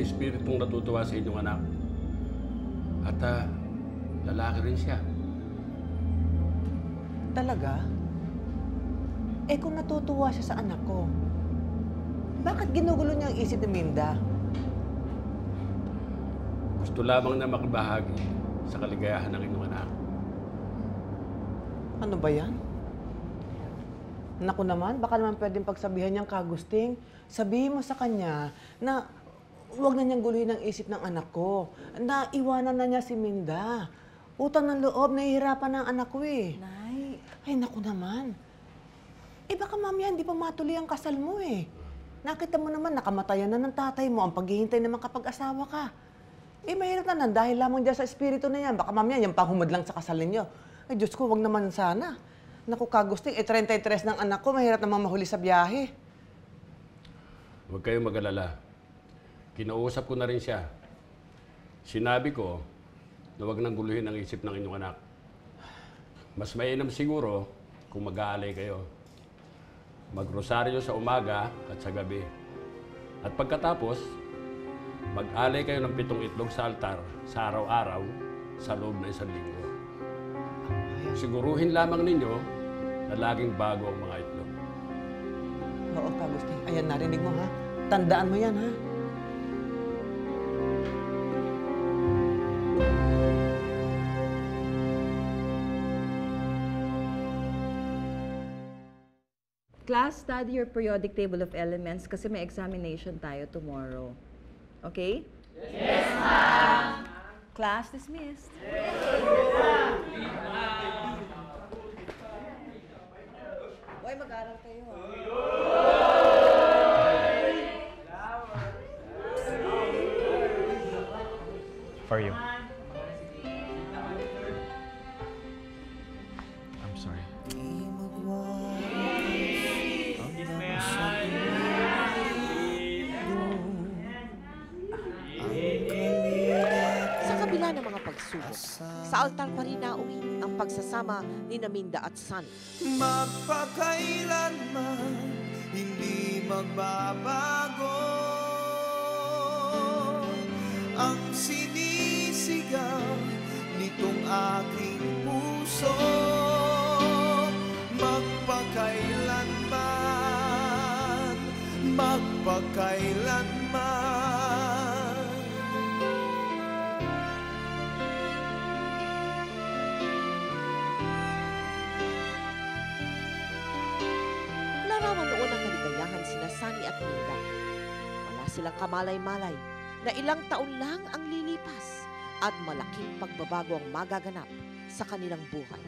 may espiritong natutuwa sa inyong anak. At lalaki rin siya. Talaga? Eh kung natutuwa siya sa anak ko, bakit ginugulo niya ang isip ni Minda? Gusto lamang na makibahagi sa kaligayahan ng inyong anak. Ano ba yan? Naku naman, baka naman pwedeng pagsabihan niyang kagusting. Sabihin mo sa kanya na huwag na niyang guluhin ang isip ng anak ko. Na iwanan na niya si Minda. Utang ng loob, nahihirapan na ang anak ko eh. Nay. Ay, naku naman. Eh baka mamaya hindi pa matuloy ang kasal mo eh. Nakita mo naman, nakamatayan na ng tatay mo ang paghihintay naman kapag asawa ka. Eh mahirap na nan dahil lamang dyan sa espiritu na yan. Baka mamaya yung panghumad lang sa kasal ninyo. Ay Diyos ko, wag naman sana. Naku, kagusting, 33 ng anak ko, mahirap namang mahuli sa biyahe. Huwag kayong mag-alala. Kinausap ko na rin siya. Sinabi ko na huwag nang guluhin ang isip ng inyong anak. Mas mainam siguro kung mag-aalay kayo. Magrosaryo sa umaga at sa gabi. At pagkatapos, mag-alay kayo ng 7 itlog sa altar sa araw-araw sa loob ng 1 linggo. Siguruhin lamang ninyo na laging bago ang mga itlog. Oo, kagusting. Ayan, narinig mo ha. Tandaan mo yan ha. Class, study your periodic table of elements kasi may examination tayo tomorrow. Okay? Yes, ma'am! Class dismissed. Hoy, mag-aral kayo. For you. I'm sorry. Sa kabila ng mga pagsubok, sa altar pa rin nauwi ang pagsasama ni Minda at San. Magpakailanman hindi magbabago ang sinisigaw nitong aking puso. Magpakailanman, magpakailanman. Larawan noon ang kaligayahan sina Sunny at Minda. Wala silang kamalay-malay na ilang taon lang ang lilipas at malaking pagbabago ang magaganap sa kanilang buhay.